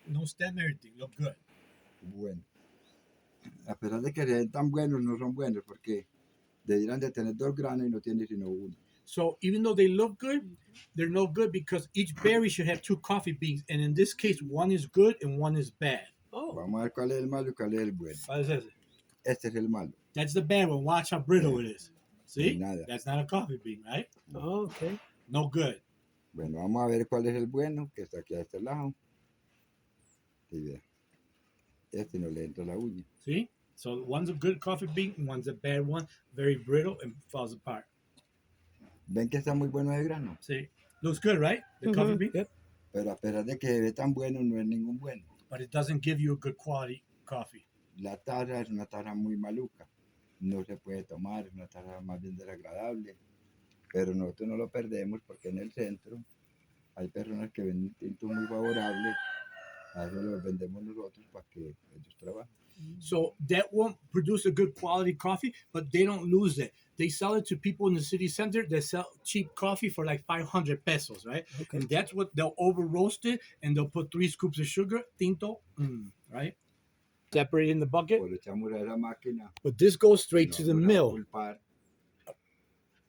no stem, everything. Look good. Bueno, a pesar de que se ven tan buenos, no son buenos porque deberían de tener 2 granos y no tiene sino uno. So even though they look good, they're no good because each berry should have 2 coffee beans, and in this case, one is good and one is bad. Oh, Vamos a ver cuál es el malo y cuál es el bueno. what is this? Este es el malo. That's the bad one. Watch how brittle it is. See, Nada. that's not a coffee bean, right? Oh, okay. No good. Bueno, vamos a ver cuál es el bueno, que está aquí a este lado. Y vea, este no le entra la uña. See, so one's a good coffee bean and one's a bad one. Very brittle and falls apart. Ven que está muy bueno de grano, See, looks good, right? The coffee bean, Yep. pero a pesar de que se ve tan bueno, no es ningún bueno. but it doesn't give you a good quality coffee. La taza es una taza muy maluca, no se puede tomar, es una taza más bien desagradable, pero nosotros no lo perdemos porque en el centro hay personas que ven tintos muy favorables, a eso los vendemos nosotros para que ellos trabajen. So that won't produce a good quality coffee, but they don't lose it. They sell it to people in the city center that sell cheap coffee for like 500 pesos, right? Okay. And that's what they'll over roast it and they'll put 3 scoops of sugar, tinto, right? Separate in the bucket. Pues lo echamos a esa máquina, But this goes straight lo to the vamos a mill. despulpar,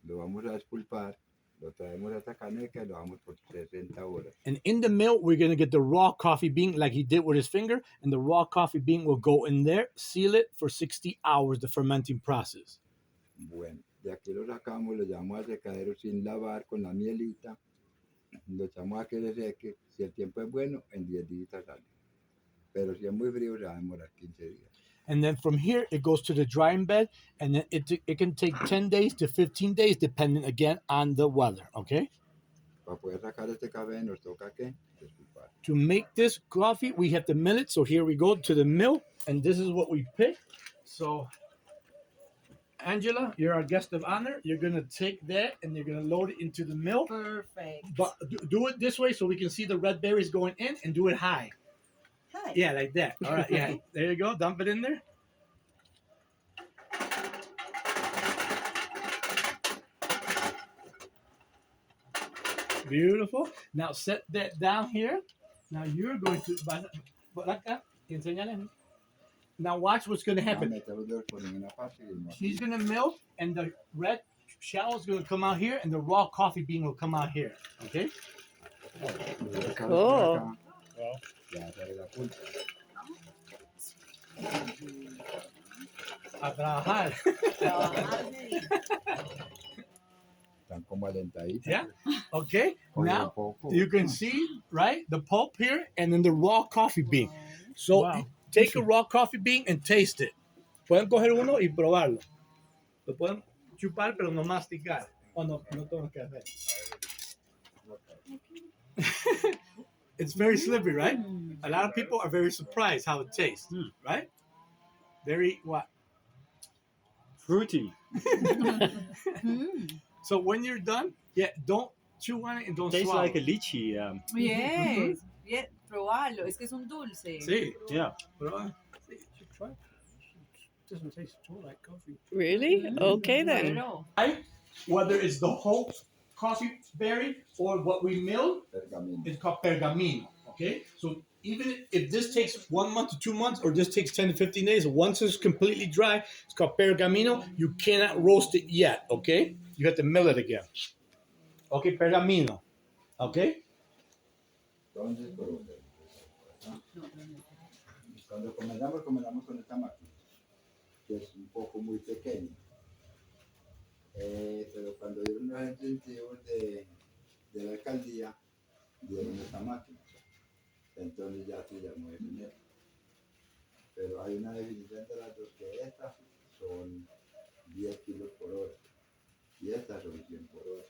lo vamos a despulpar, lo traemos a esta caneca y lo damos por 60 horas. And in the mill, we're going to get the raw coffee bean like he did with his finger. And the raw coffee bean will go in there, seal it for 60 hours, the fermenting process. Bueno, de aquí lo sacamos, lo llevamos al secadero sin lavar con la mielita, lo echamos a que se seque. Si el tiempo es bueno, en 10 días sale. Pero si es muy frío, se va a demorar 15 días. And then from here, it goes to the drying bed. And then it can take 10 days to 15 days, depending again on the weather, okay? Para poder sacar este café nos toca ¿qué? Despulpar. To make this coffee, we have to mill it. So here we go to the mill. And this is what we pick. So, Angela, you're our guest of honor. You're going to take that and you're going to load it into the mill. Perfect. But do it this way so we can see the red berries going in, and do it high. Hi. Yeah, like that. All right, yeah. There you go. Dump it in there. Beautiful. Now set that down here. Now you're going to... Por acá, enséñale. Now watch what's going to Vamos a happen. meter los dedos por ninguna parte y no aquí. She's going to mill, and the red shell is going to come out here, and the raw coffee bean will come out here. Okay? Lo voy a sacar Oh. por acá. Ya sale la punta. A trabajar. Están como alentaditas. Yeah. Okay. Oye, Now poco. you can see, right, the pulp here, and then the raw coffee bean. So Wow. take a raw coffee bean and taste it. Pueden coger uno y probarlo. Lo pueden chupar, pero no masticar. O no tengo que hacer. It's very slippery, right? A lot of people are very surprised how it tastes, right? Very what? Fruity. So when you're done, yeah, don't chew on it and don't Tastes swallow. like a lychee. Yes. Bien, probalo. Es que es un dulce. Sí. Yeah. Pero, sí, you try. Doesn't taste at all like coffee. Really? Okay then. Bueno. Right? Whether it's the whole coffee berry or what we mill, Pergamino. it's called pergamino. Okay? So even if this takes 1 month to 2 months or this takes 10 to 15 days, once it's completely dry, it's called pergamino. You cannot roast it yet. Okay? You have to mill it again. Okay, pergamino. Okay? Entonces, cuando comenzamos con esta máquina, que es un poco muy pequeña. Pero cuando dieron los incentivos de la alcaldía, dieron esta máquina. Entonces ya se llamó de dinero. Pero hay una definición de las dos, que estas son 10 kilos por hora y estas son 100 por hora.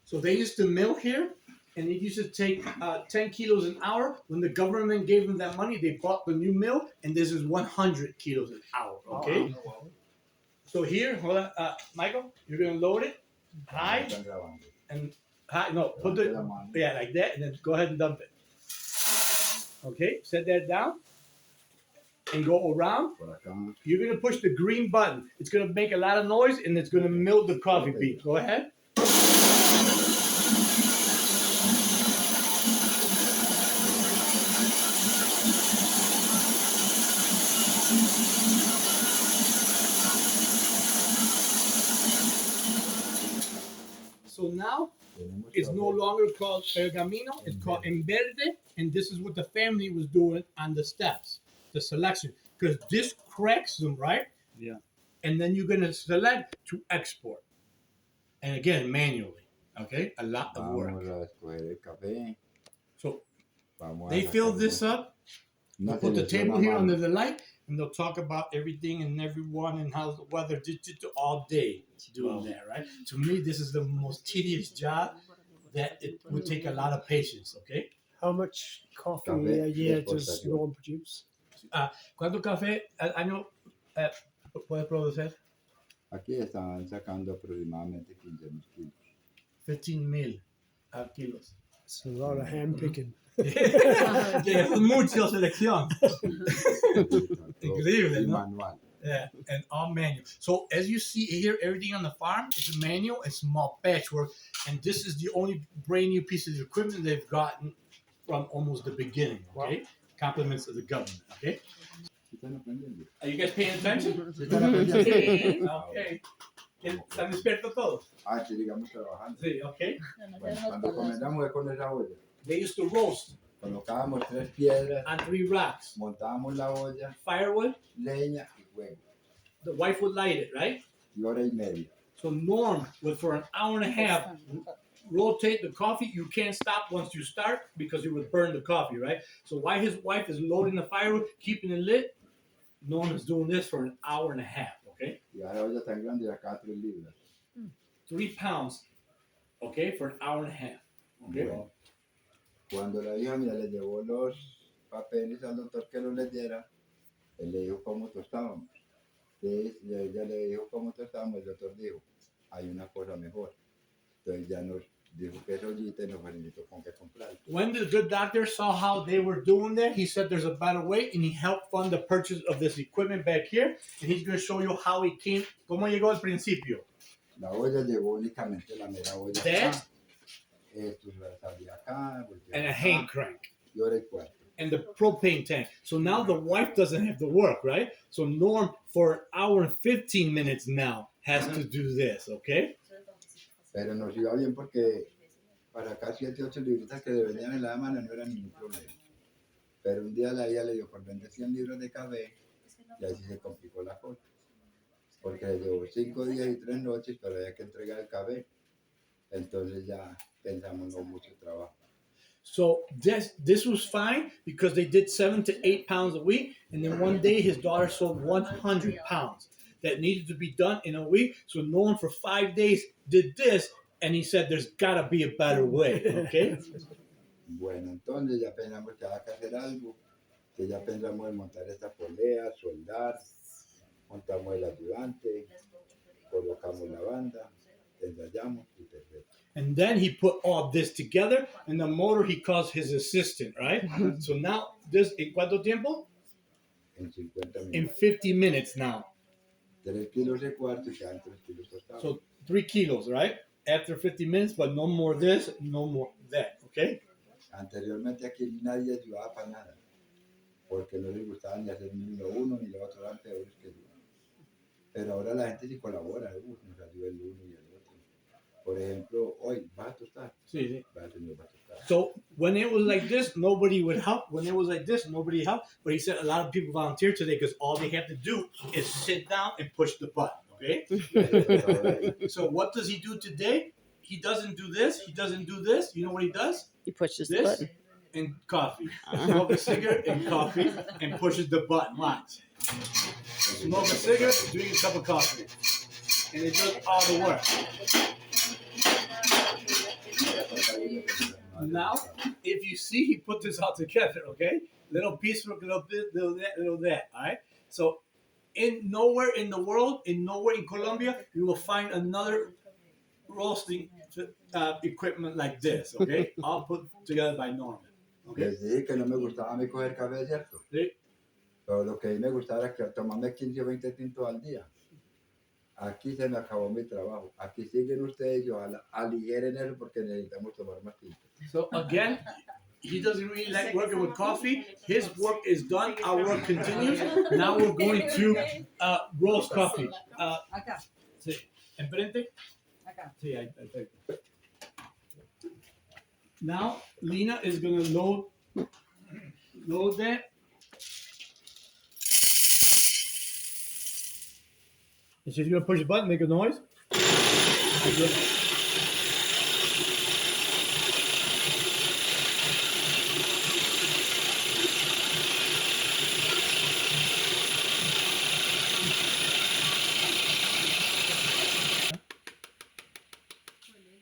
So they used to mill here, and it used to take 10 kilos an hour. When the government gave them that money, they bought the new mill, and this is 100 kilos an hour. Okay. So here, hold on, Michael, you're gonna load it high Están grabando. and high. No, put Levante the la mano. yeah like that, and then go ahead and dump it. Okay, set that down, and go around. Por acá. You're gonna push the green button. It's gonna make a lot of noise, and it's gonna mill the coffee bean. Go ahead. now Tenemos it's no café. longer called pergamino, it's called en verde, and this is what the family was doing on the steps, the selection, because this cracks them, right? Yeah. And then you're gonna select to export, and again manually. Okay, a lot of work. Vamos a escoger el café. So Vamos they a fill sacar this up. una They'll put the selección table a here mano. under the light, and they'll talk about everything and everyone and how the weather all day doing that, right? To me, this is the most tedious job that it would take a lot of patience, okay? How much coffee Café a year de does exportación. Norm produce? ¿Cuánto café al año puede producir? Aquí estaban sacando aproximadamente 15.000 kilos. 15,000 kilos. It's a lot of hand picking. Que es mucha selección. Increíble, Y ¿no? manual. Yeah, and all manual. So as you see here, everything on the farm is manual and small patchwork, and this is the only brand new piece of equipment they've gotten from almost the beginning. Okay, compliments of the government. Okay, ¿Sí están aprendiendo? are you guys paying attention? ¿Sí están aprendiendo? Sí. Okay. ¿Están despiertos todos? Ah, sí, digamos trabajando. Sí, okay. Bueno, cuando comenzamos con esa olla, They used to roast colocábamos 3 piedras, on 3 rocks, montábamos la olla, firewood. leña y fuego. The wife would light it, right? Y hora y media. So Norm would, for an hour and a half, rotate the coffee. You can't stop once you start because you would burn the coffee, right? So while his wife is loading the firewood, keeping it lit, Norm is doing this for an hour and a half, okay? Y a la olla tan grande y acá 3 libras. 3 pounds, okay, for an hour and a half, okay? Bueno, cuando la hija mía le llevó los papeles al doctor que los leyera, él le dijo cómo tostábamos. Entonces, ella le dijo cómo tostábamos, el doctor dijo, hay una cosa mejor. Entonces ya nos dijo que es ollita y nos felicitó con que comprar. When the good doctor saw how they were doing that, he said there's a better way, and he helped fund the purchase of this equipment back here, and he's going to show you how he came, cómo llegó al principio. La olla llegó únicamente la mera olla. That acá. Esto salía acá, volteaba and a acá, hand crank. y hora y cuarto. And the propane tank. So now the wife doesn't have to work, right? So Norm, for an hour and 15 minutes now, has to do this, okay? Pero nos iba bien porque para acá 7, 8 libritas que le vendían en la mano no era ningún problema. Pero un día la hija le dio por vender 100 libros de café y ahí sí se complicó la cosa. Porque le llevó 5 días y 3 noches, pero había que entregar el café. Entonces ya pensamos no mucho trabajo. So this was fine because they did 7 to 8 pounds a week. And then one day his daughter sold 100 pounds that needed to be done in a week. So Norm for 5 days did this. And he said, there's got to be a better way, okay? Bueno, entonces ya pensamos que había que hacer algo, que ya pensamos en montar esta polea, soldar, montamos el ayudante, colocamos la banda, ensayamos y perfecto. And then he put all this together, and the motor he calls his assistant, right? So now this, ¿en cuánto tiempo? En 50 In minutos. 50 minutes now. 3 kilos de cuarto y quedan 3 kilos tostados. So 3 kilos, right? After 50 minutes, but no more this, no more that, okay? Anteriormente aquí nadie ayudaba para nada, porque no les gustaba ni hacer ni lo uno ni lo otro, eran peores que yo. Pero ahora la gente sí colabora, nos ayuda el uno y el otro. Por ejemplo, hoy, ¿vas a tostar? Sí, sí. Va, señor, va a tostar. So when it was like this, nobody would help. When it was like this, nobody helped. But he said a lot of people volunteered today because all they have to do is sit down and push the button, okay? So what does he do today? He doesn't do this. He doesn't do this. You know what he does? He pushes the This button. and coffee. Smoke a cigarette and coffee and pushes the button. Watch. Smoke a cigarette, drink a cup of coffee. And it does all the work. Now, if you see, he put this all together, okay? Little piece for little bit, little that, all right? So, nowhere in the world, nowhere in Colombia, you will find another roasting equipment like this, okay? All put together by Norman, okay? Les dije que no me gustaba a mí coger café, ¿cierto? Sí. Pero lo que a mí me gustaba era que tomarme 15 o 20 tintos al día. Aquí se me acabó mi trabajo. Aquí siguen ustedes y ojalá aligeren eso porque necesitamos tomar más tintos. So again, he doesn't really like working with coffee. His work is done. Our work continues. Now we're going to roast coffee. Acá, Sí. ¿Enfrente? acá. Sí, ahí, perfecto. Now Lena is gonna load that. And she's gonna push the button, make a noise.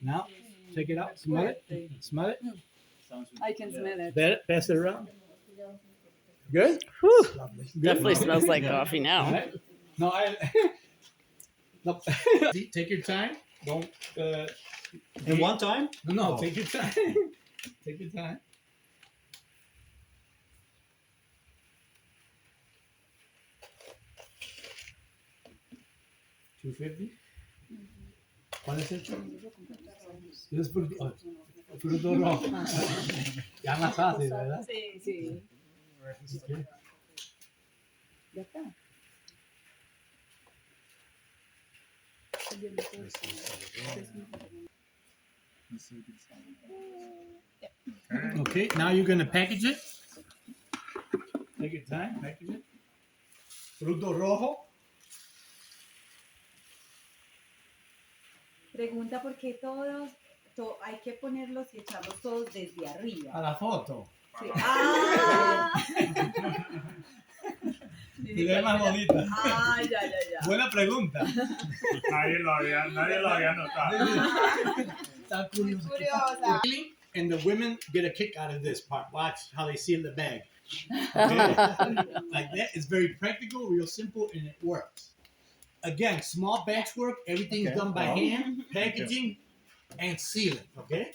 Now, take it out, smell it, smell it. I can smell it. Pass it around. Good? Whew. Good? Definitely smells like coffee now. Alright. No, no. Take your time. Don't. In one time? No, take your time. Take your time. $250. ¿Cuál es el? Es fruto rojo. Ya más fácil, ¿verdad? Sí, sí. Okay. Ya está. Okay, now you're gonna package it. Take your time, package it. Fruto rojo. Pregunta por qué todos hay que ponerlos y echarlos todos desde arriba. A la foto. Sí. ¡Ah! Y ve más bonita. Ah, ya. Buena pregunta. Nadie lo había notado. Está curioso. Curiosa. And the women get a kick out of this part. Watch how they seal the bag. Okay? Like that. It's very practical, real simple, and it works. Again, small batch work. Everything's done by hand, packaging, and sealing. Okay.